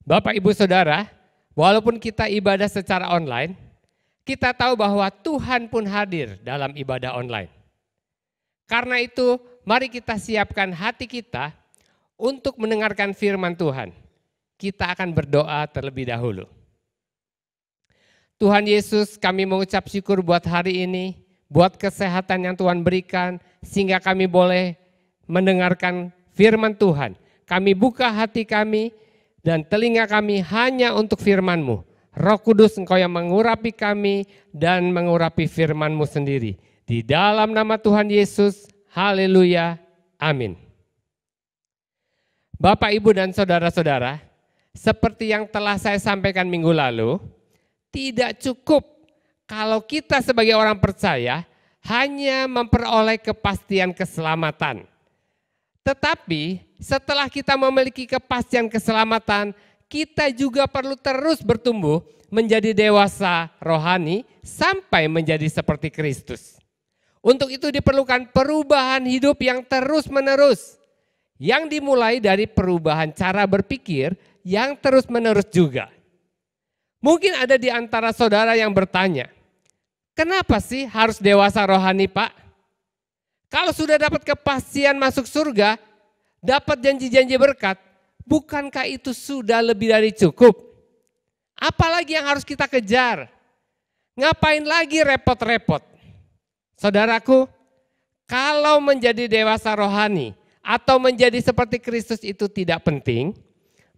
Bapak, Ibu, Saudara, walaupun kita ibadah secara online, kita tahu bahwa Tuhan pun hadir dalam ibadah online. Karena itu, mari kita siapkan hati kita untuk mendengarkan firman Tuhan. Kita akan berdoa terlebih dahulu. Tuhan Yesus, kami mengucap syukur buat hari ini, buat kesehatan yang Tuhan berikan, sehingga kami boleh mendengarkan firman Tuhan. Kami buka hati kami dan telinga kami hanya untuk firman-Mu. Roh Kudus, Engkau yang mengurapi kami dan mengurapi firman-Mu sendiri. Di dalam nama Tuhan Yesus, haleluya, amin. Bapak, Ibu, dan saudara-saudara, seperti yang telah saya sampaikan minggu lalu, tidak cukup kalau kita sebagai orang percaya hanya memperoleh kepastian keselamatan. Tetapi setelah kita memiliki kepastian keselamatan, kita juga perlu terus bertumbuh menjadi dewasa rohani sampai menjadi seperti Kristus. Untuk itu diperlukan perubahan hidup yang terus-menerus, yang dimulai dari perubahan cara berpikir yang terus-menerus juga. Mungkin ada di antara saudara yang bertanya, kenapa sih harus dewasa rohani, Pak? Kalau sudah dapat kepastian masuk surga, dapat janji-janji berkat, bukankah itu sudah lebih dari cukup? Apalagi yang harus kita kejar? Ngapain lagi repot-repot? Saudaraku, kalau menjadi dewasa rohani atau menjadi seperti Kristus itu tidak penting,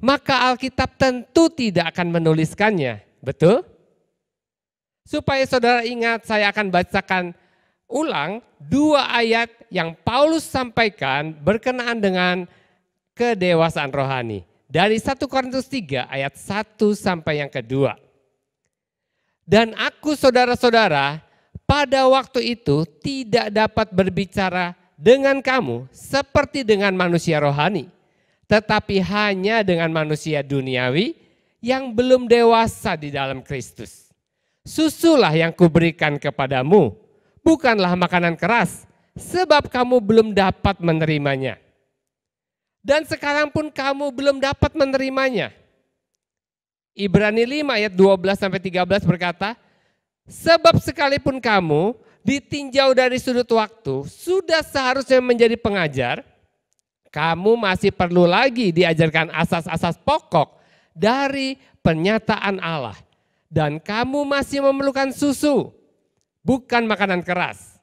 maka Alkitab tentu tidak akan menuliskannya, betul? Supaya saudara ingat, saya akan bacakan ulang 2 ayat yang Paulus sampaikan berkenaan dengan kedewasaan rohani. Dari 1 Korintus 3 ayat 1 sampai yang kedua. Dan aku saudara-saudara pada waktu itu tidak dapat berbicara dengan kamu seperti dengan manusia rohani, tetapi hanya dengan manusia duniawi yang belum dewasa di dalam Kristus. Susulah yang kuberikan kepadamu, bukanlah makanan keras, sebab kamu belum dapat menerimanya. Dan sekarang pun kamu belum dapat menerimanya. Ibrani 5 ayat 12-13 berkata, sebab sekalipun kamu ditinjau dari sudut waktu, sudah seharusnya menjadi pengajar, kamu masih perlu lagi diajarkan asas-asas pokok dari penyataan Allah. Dan kamu masih memerlukan susu, bukan makanan keras.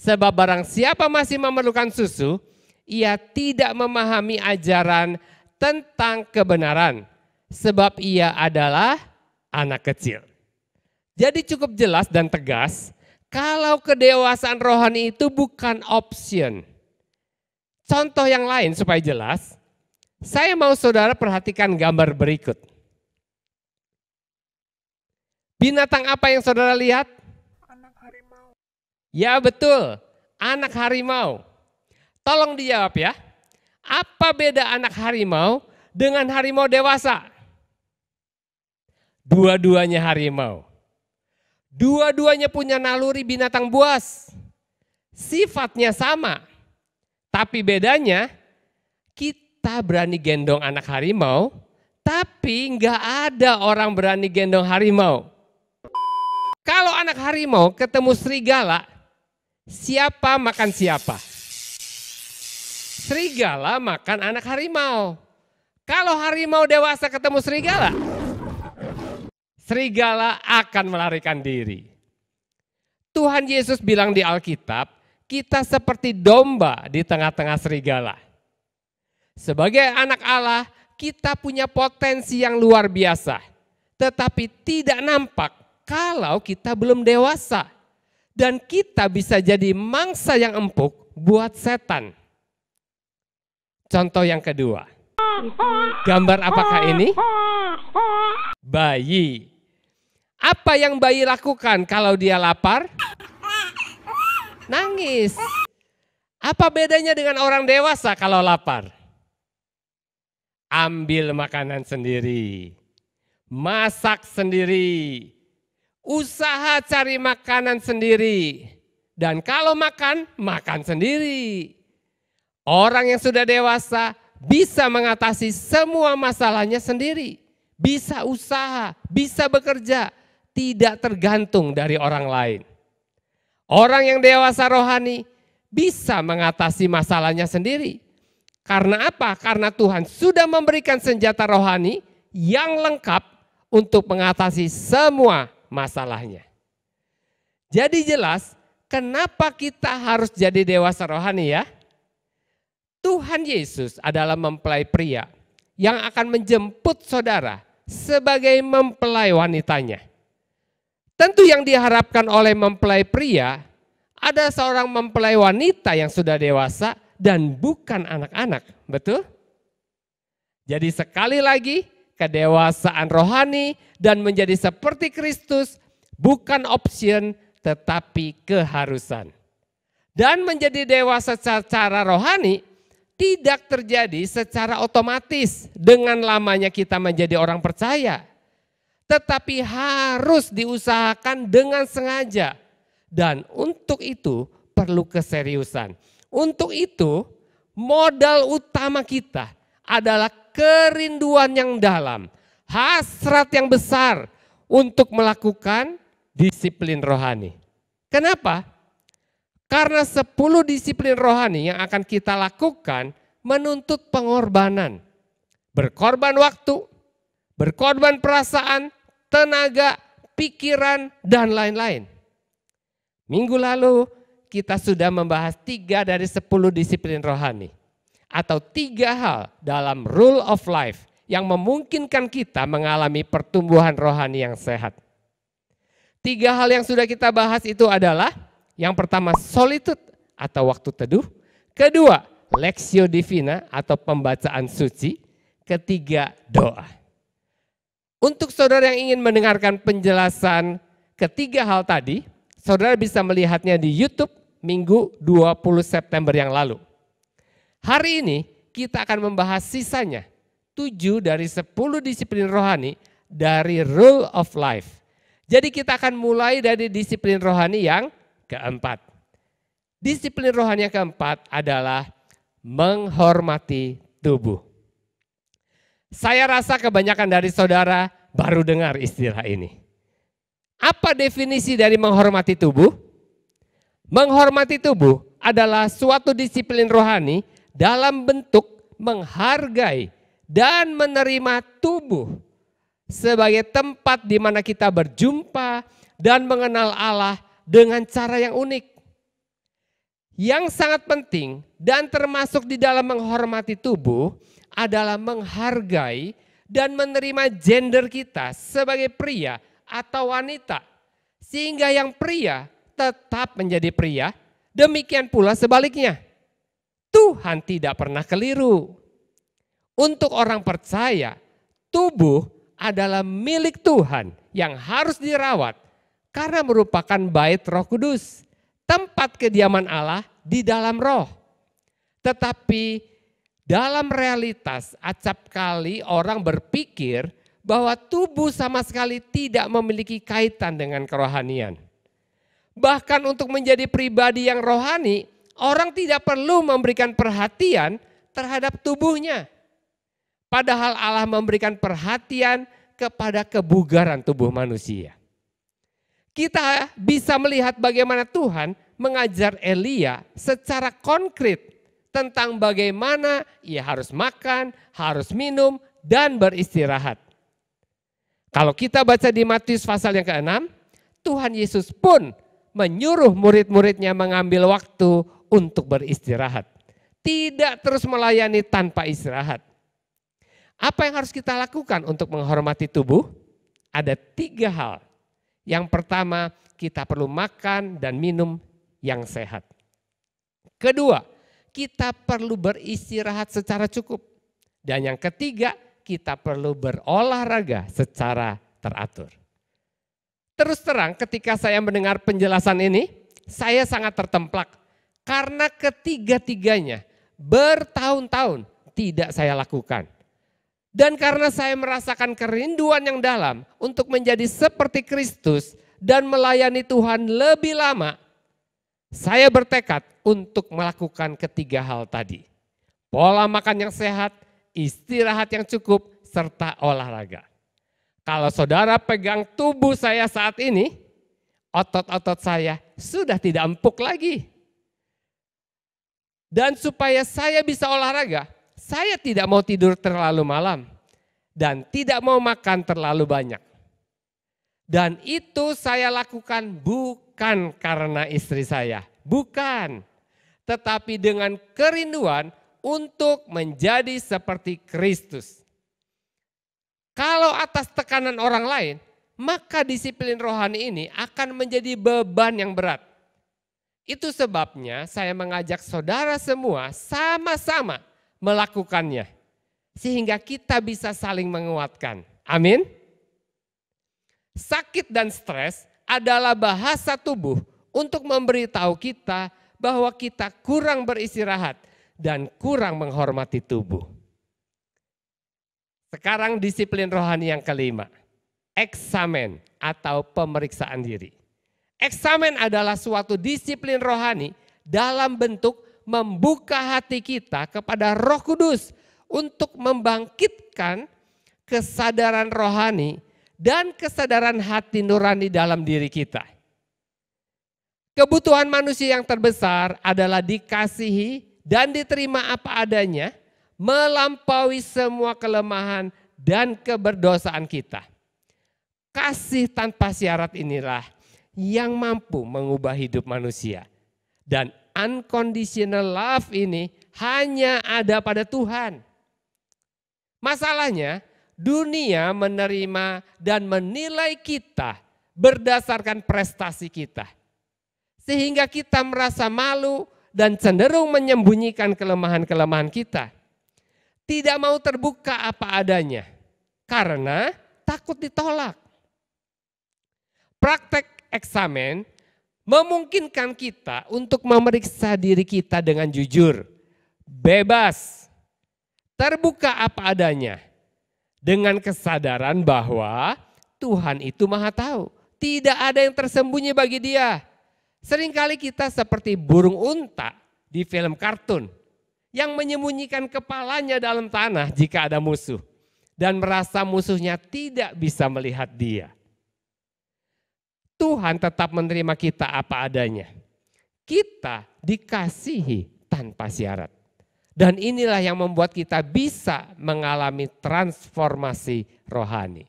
Sebab barang siapa masih memerlukan susu, ia tidak memahami ajaran tentang kebenaran. Sebab ia adalah anak kecil. Jadi cukup jelas dan tegas, kalau kedewasaan rohani itu bukan option. Contoh yang lain supaya jelas, saya mau saudara perhatikan gambar berikut. Binatang apa yang saudara lihat? Anak harimau. Ya betul, anak harimau. Tolong dijawab ya, apa beda anak harimau dengan harimau dewasa? Dua-duanya harimau. Dua-duanya punya naluri binatang buas. Sifatnya sama. Tapi bedanya, kita berani gendong anak harimau, tapi nggak ada orang berani gendong harimau. Kalau anak harimau ketemu serigala, siapa makan siapa? Serigala makan anak harimau. Kalau harimau dewasa ketemu serigala, serigala akan melarikan diri. Tuhan Yesus bilang di Alkitab, kita seperti domba di tengah-tengah serigala. Sebagai anak Allah, kita punya potensi yang luar biasa, tetapi tidak nampak kalau kita belum dewasa. Dan kita bisa jadi mangsa yang empuk buat setan. Contoh yang kedua. Gambar apakah ini? Bayi. Apa yang bayi lakukan kalau dia lapar? Nangis. Apa bedanya dengan orang dewasa kalau lapar? Ambil makanan sendiri. Masak sendiri. Usaha cari makanan sendiri. Dan kalau makan, makan sendiri. Orang yang sudah dewasa bisa mengatasi semua masalahnya sendiri. bisa usaha, bisa bekerja, tidak tergantung dari orang lain. Orang yang dewasa rohani bisa mengatasi masalahnya sendiri. Karena apa? Karena Tuhan sudah memberikan senjata rohani yang lengkap untuk mengatasi semua masalahnya. Jadi jelas kenapa kita harus jadi dewasa rohani ya? Tuhan Yesus adalah mempelai pria yang akan menjemput saudara sebagai mempelai wanitanya. Tentu yang diharapkan oleh mempelai pria ada seorang mempelai wanita yang sudah dewasa dan bukan anak-anak, betul? Jadi sekali lagi kedewasaan rohani dan menjadi seperti Kristus bukan option tetapi keharusan. Dan menjadi dewasa secara rohani tidak terjadi secara otomatis dengan lamanya kita menjadi orang percaya. Tetapi harus diusahakan dengan sengaja. Dan untuk itu perlu keseriusan. Untuk itu modal utama kita adalah kerinduan yang dalam. Hasrat yang besar untuk melakukan disiplin rohani. Kenapa? Karena 10 disiplin rohani yang akan kita lakukan menuntut pengorbanan. Berkorban waktu, berkorban perasaan, tenaga, pikiran, dan lain-lain. Minggu lalu kita sudah membahas 3 dari 10 disiplin rohani. Atau 3 hal dalam rule of life yang memungkinkan kita mengalami pertumbuhan rohani yang sehat. 3 hal yang sudah kita bahas itu adalah yang pertama solitude atau waktu teduh. Kedua Lectio Divina atau pembacaan suci. Ketiga doa. Untuk saudara yang ingin mendengarkan penjelasan ketiga hal tadi, saudara bisa melihatnya di YouTube Minggu 20 September yang lalu. Hari ini kita akan membahas sisanya 7 dari 10 disiplin rohani dari Rule of Life. Jadi kita akan mulai dari disiplin rohani yang keempat. Disiplin rohani yang keempat adalah menghormati tubuh. Saya rasa kebanyakan dari saudara baru dengar istilah ini. Apa definisi dari menghormati tubuh? Menghormati tubuh adalah suatu disiplin rohani dalam bentuk menghargai dan menerima tubuh sebagai tempat di mana kita berjumpa dan mengenal Allah dengan cara yang unik. Yang sangat penting dan termasuk di dalam menghormati tubuh adalah menghargai dan menerima gender kita sebagai pria atau wanita. Sehingga yang pria tetap menjadi pria, demikian pula sebaliknya. Tuhan tidak pernah keliru. Untuk orang percaya, tubuh adalah milik Tuhan yang harus dirawat karena merupakan bait Roh Kudus, tempat kediaman Allah di dalam roh. Tetapi dalam realitas acap kali orang berpikir bahwa tubuh sama sekali tidak memiliki kaitan dengan kerohanian. Bahkan untuk menjadi pribadi yang rohani, orang tidak perlu memberikan perhatian terhadap tubuhnya. Padahal Allah memberikan perhatian kepada kebugaran tubuh manusia. Kita bisa melihat bagaimana Tuhan mengajar Elia secara konkret tentang bagaimana ia harus makan, harus minum, dan beristirahat. Kalau kita baca di Matius pasal yang ke-6, Tuhan Yesus pun menyuruh murid-muridnya mengambil waktu untuk beristirahat. Tidak terus melayani tanpa istirahat. Apa yang harus kita lakukan untuk menghormati tubuh? Ada 3 hal. Yang pertama, kita perlu makan dan minum yang sehat. Kedua, kita perlu beristirahat secara cukup. Dan yang ketiga, kita perlu berolahraga secara teratur. Terus terang ketika saya mendengar penjelasan ini, saya sangat tertemplak. Karena ketiga-tiganya bertahun-tahun tidak saya lakukan. Dan karena saya merasakan kerinduan yang dalam untuk menjadi seperti Kristus dan melayani Tuhan lebih lama, saya bertekad untuk melakukan 3 hal tadi. Pola makan yang sehat, istirahat yang cukup, serta olahraga. Kalau saudara pegang tubuh saya saat ini, otot-otot saya sudah tidak empuk lagi. Dan supaya saya bisa olahraga, saya tidak mau tidur terlalu malam dan tidak mau makan terlalu banyak. Dan itu saya lakukan bukan karena istri saya, bukan. Tetapi dengan kerinduan untuk menjadi seperti Kristus. Kalau atas tekanan orang lain, maka disiplin rohani ini akan menjadi beban yang berat. Itu sebabnya saya mengajak saudara semua sama-sama melakukannya. Sehingga kita bisa saling menguatkan. Amin. Sakit dan stres adalah bahasa tubuh untuk memberitahu kita bahwa kita kurang beristirahat dan kurang menghormati tubuh. Sekarang disiplin rohani yang kelima, eksamen atau pemeriksaan diri. Eksamen adalah suatu disiplin rohani dalam bentuk membuka hati kita kepada Roh Kudus untuk membangkitkan kesadaran rohani dan kesadaran hati nurani dalam diri kita. Kebutuhan manusia yang terbesar adalah dikasihi dan diterima apa adanya, melampaui semua kelemahan dan keberdosaan kita. Kasih tanpa syarat inilah yang mampu mengubah hidup manusia. Dan unconditional love ini hanya ada pada Tuhan. Masalahnya, dunia menerima dan menilai kita berdasarkan prestasi kita. Sehingga kita merasa malu dan cenderung menyembunyikan kelemahan-kelemahan kita. Tidak mau terbuka apa adanya karena takut ditolak. Praktek eksamen memungkinkan kita untuk memeriksa diri kita dengan jujur, bebas, terbuka apa adanya, dengan kesadaran bahwa Tuhan itu Maha Tahu. Tidak ada yang tersembunyi bagi Dia. Seringkali kita seperti burung unta di film kartun yang menyembunyikan kepalanya dalam tanah jika ada musuh dan merasa musuhnya tidak bisa melihat dia. Tuhan tetap menerima kita apa adanya. Kita dikasihi tanpa syarat. Dan inilah yang membuat kita bisa mengalami transformasi rohani.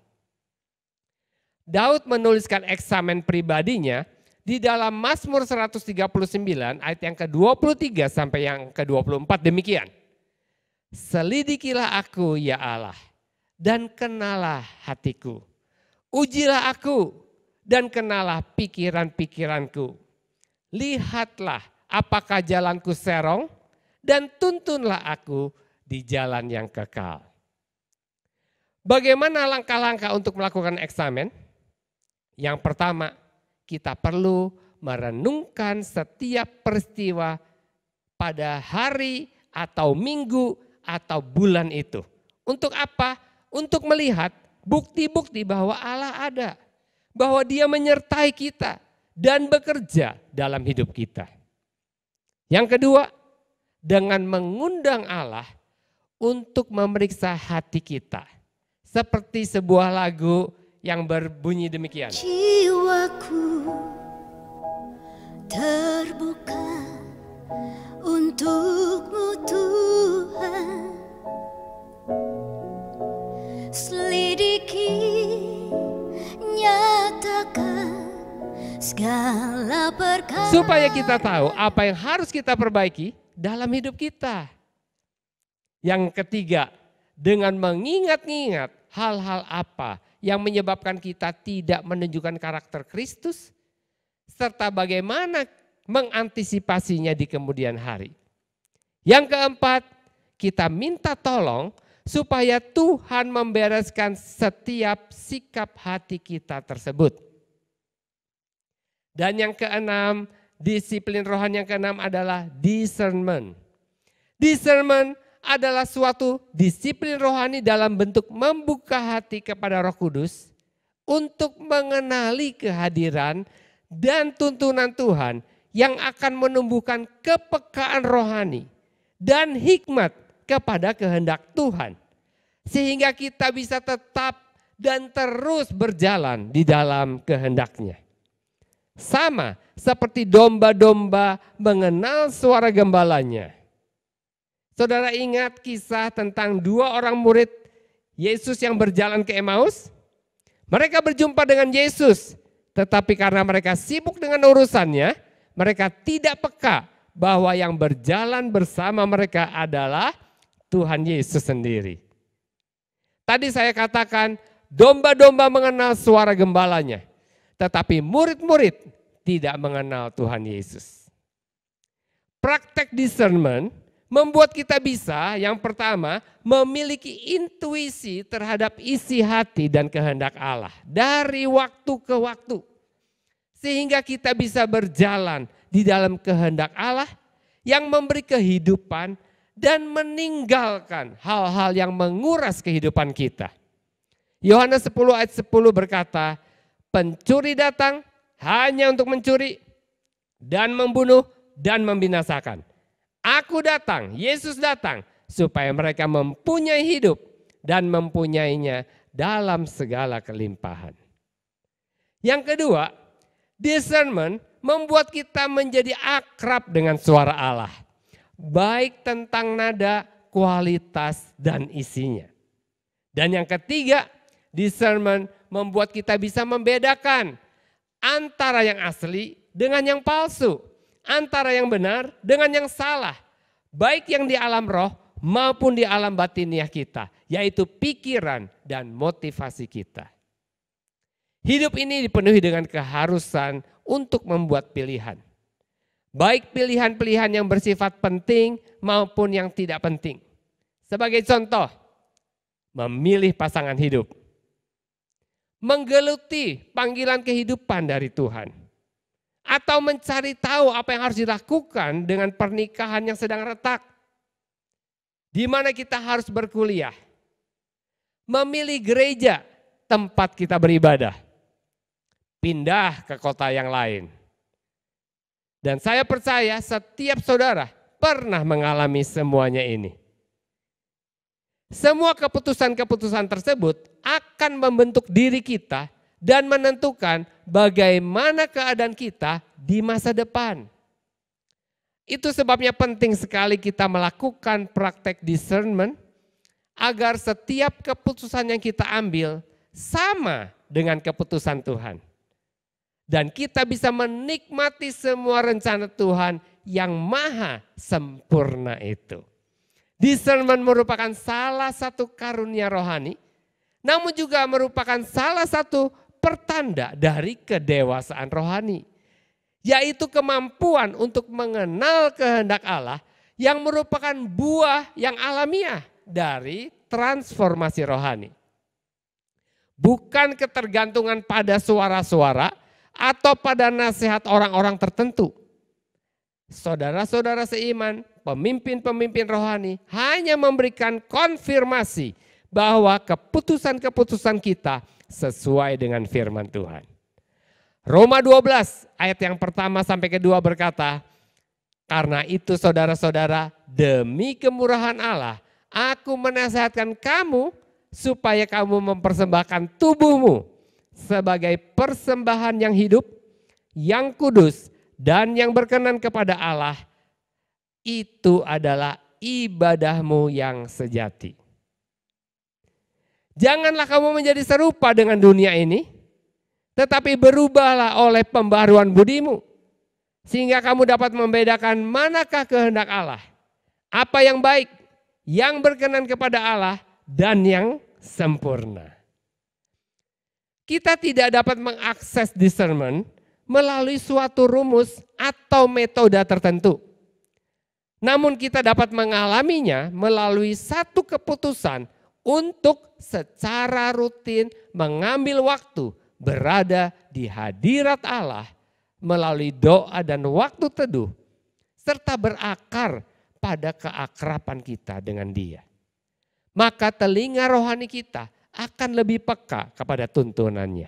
Daud menuliskan eksamen pribadinya di dalam Mazmur 139 ayat yang ke-23 sampai yang ke-24 demikian. Selidikilah aku ya Allah dan kenalah hatiku. Ujilah aku dan kenalah pikiran-pikiranku. Lihatlah apakah jalanku serong dan tuntunlah aku di jalan yang kekal. Bagaimana langkah-langkah untuk melakukan eksamen? Yang pertama, kita perlu merenungkan setiap peristiwa pada hari atau minggu atau bulan itu. Untuk apa? Untuk melihat bukti-bukti bahwa Allah ada. Bahwa Dia menyertai kita dan bekerja dalam hidup kita. Yang kedua, dengan mengundang Allah untuk memeriksa hati kita. Seperti sebuah lagu yang berbunyi demikian. Jiwaku terbuka untuk-Mu Tuhan. Selidiki, nyatakan segala perkara. Supaya kita tahu apa yang harus kita perbaiki dalam hidup kita. Yang ketiga, dengan mengingat-ingat hal-hal apa yang menyebabkan kita tidak menunjukkan karakter Kristus, serta bagaimana mengantisipasinya di kemudian hari. Yang keempat, kita minta tolong supaya Tuhan membereskan setiap sikap hati kita tersebut. Dan yang keenam, disiplin rohani yang keenam adalah discernment. Discernment adalah suatu disiplin rohani dalam bentuk membuka hati kepada Roh Kudus untuk mengenali kehadiran dan tuntunan Tuhan yang akan menumbuhkan kepekaan rohani dan hikmat kepada kehendak Tuhan. Sehingga kita bisa tetap dan terus berjalan di dalam kehendak-Nya. Sama seperti domba-domba mengenal suara gembalanya. Saudara ingat kisah tentang 2 orang murid Yesus yang berjalan ke Emmaus? Mereka berjumpa dengan Yesus, tetapi karena mereka sibuk dengan urusannya, mereka tidak peka bahwa yang berjalan bersama mereka adalah Tuhan Yesus sendiri. Tadi saya katakan domba-domba mengenal suara gembalanya, tetapi murid-murid tidak mengenal Tuhan Yesus. Praktek discernment membuat kita bisa, yang pertama, memiliki intuisi terhadap isi hati dan kehendak Allah dari waktu ke waktu. Sehingga kita bisa berjalan di dalam kehendak Allah yang memberi kehidupan dan meninggalkan hal-hal yang menguras kehidupan kita. Yohanes 10 ayat 10 berkata, pencuri datang hanya untuk mencuri dan membunuh dan membinasakan. Aku datang, Yesus datang, supaya mereka mempunyai hidup dan mempunyainya dalam segala kelimpahan. Yang kedua, discernment membuat kita menjadi akrab dengan suara Allah. Baik tentang nada, kualitas, dan isinya. Dan yang ketiga, discernment membuat kita bisa membedakan antara yang asli dengan yang palsu. Antara yang benar dengan yang salah, baik yang di alam roh maupun di alam batiniah kita, yaitu pikiran dan motivasi kita. Hidup ini dipenuhi dengan keharusan untuk membuat pilihan. Baik pilihan-pilihan yang bersifat penting maupun yang tidak penting. Sebagai contoh, memilih pasangan hidup. Menggeluti panggilan kehidupan dari Tuhan. Atau mencari tahu apa yang harus dilakukan dengan pernikahan yang sedang retak. Di mana kita harus berkuliah. Memilih gereja tempat kita beribadah. Pindah ke kota yang lain. Dan saya percaya setiap saudara pernah mengalami semuanya ini. Semua keputusan-keputusan tersebut akan membentuk diri kita dan menentukan bagaimana keadaan kita di masa depan. Itu sebabnya penting sekali kita melakukan praktek discernment agar setiap keputusan yang kita ambil sama dengan keputusan Tuhan. Dan kita bisa menikmati semua rencana Tuhan yang maha sempurna itu. Discernment merupakan salah satu karunia rohani, namun juga merupakan salah satu pertanda dari kedewasaan rohani, yaitu kemampuan untuk mengenal kehendak Allah yang merupakan buah yang alamiah dari transformasi rohani. Bukan ketergantungan pada suara-suara atau pada nasihat orang-orang tertentu. Saudara-saudara seiman, pemimpin-pemimpin rohani hanya memberikan konfirmasi bahwa keputusan-keputusan kita sesuai dengan firman Tuhan. Roma 12 ayat yang pertama sampai kedua berkata, karena itu saudara-saudara, demi kemurahan Allah, aku menasihatkan kamu supaya kamu mempersembahkan tubuhmu sebagai persembahan yang hidup, yang kudus, dan yang berkenan kepada Allah. Itu adalah ibadahmu yang sejati. Janganlah kamu menjadi serupa dengan dunia ini, tetapi berubahlah oleh pembaharuan budimu, sehingga kamu dapat membedakan manakah kehendak Allah, apa yang baik, yang berkenan kepada Allah, dan yang sempurna. Kita tidak dapat mengakses discernment melalui suatu rumus atau metode tertentu. Namun kita dapat mengalaminya melalui satu keputusan untuk secara rutin mengambil waktu berada di hadirat Allah melalui doa dan waktu teduh, serta berakar pada keakraban kita dengan Dia. Maka telinga rohani kita akan lebih peka kepada tuntunannya.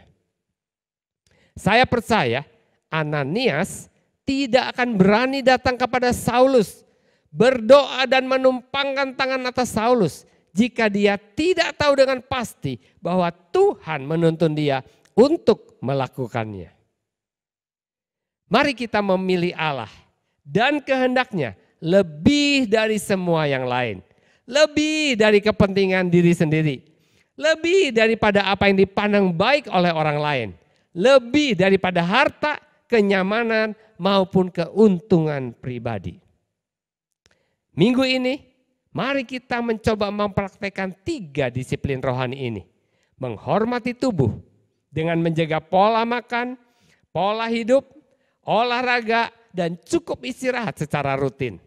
Saya percaya Ananias tidak akan berani datang kepada Saulus, berdoa dan menumpangkan tangan atas Saulus jika dia tidak tahu dengan pasti bahwa Tuhan menuntun dia untuk melakukannya. Mari kita memilih Allah dan kehendaknya lebih dari semua yang lain. Lebih dari kepentingan diri sendiri. Lebih daripada apa yang dipandang baik oleh orang lain. Lebih daripada harta, kenyamanan maupun keuntungan pribadi. Minggu ini mari kita mencoba mempraktekkan 3 disiplin rohani ini. Menghormati tubuh dengan menjaga pola makan, pola hidup, olahraga, dan cukup istirahat secara rutin.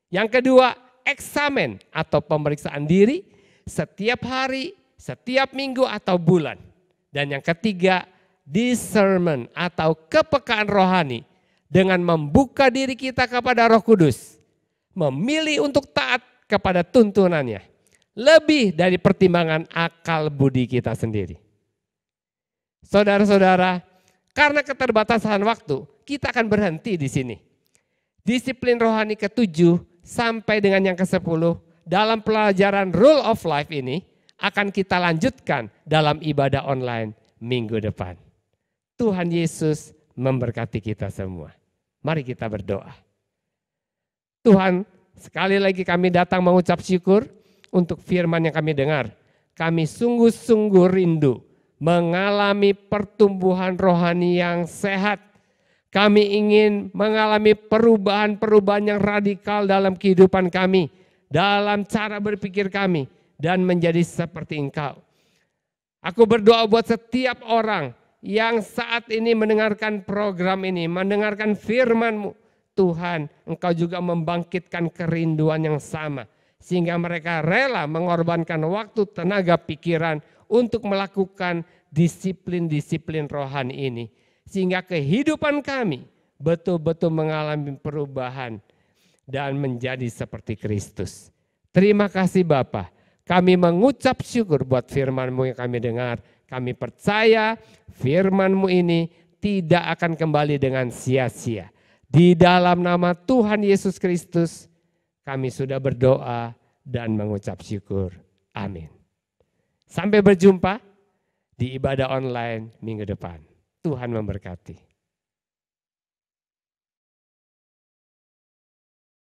Yang kedua, eksamen atau pemeriksaan diri setiap hari, setiap minggu atau bulan. Dan yang ketiga, discernment atau kepekaan rohani dengan membuka diri kita kepada Roh Kudus. Memilih untuk taat kepada tuntunannya. Lebih dari pertimbangan akal budi kita sendiri. Saudara-saudara, karena keterbatasan waktu, kita akan berhenti di sini. Disiplin rohani ke-7 sampai dengan yang ke-10 dalam pelajaran Rule of Life ini akan kita lanjutkan dalam ibadah online minggu depan. Tuhan Yesus memberkati kita semua. Mari kita berdoa. Tuhan, sekali lagi kami datang mengucap syukur untuk firman yang kami dengar. Kami sungguh-sungguh rindu mengalami pertumbuhan rohani yang sehat. Kami ingin mengalami perubahan-perubahan yang radikal dalam kehidupan kami, dalam cara berpikir kami, dan menjadi seperti Engkau. Aku berdoa buat setiap orang yang saat ini mendengarkan program ini, mendengarkan firman-Mu. Tuhan, Engkau juga membangkitkan kerinduan yang sama, sehingga mereka rela mengorbankan waktu, tenaga, pikiran untuk melakukan disiplin-disiplin rohani ini. Sehingga kehidupan kami betul-betul mengalami perubahan dan menjadi seperti Kristus. Terima kasih Bapa. Kami mengucap syukur buat firman-Mu yang kami dengar. Kami percaya firman-Mu ini tidak akan kembali dengan sia-sia. Di dalam nama Tuhan Yesus Kristus kami sudah berdoa dan mengucap syukur. Amin. Sampai berjumpa di ibadah online minggu depan. Tuhan memberkati.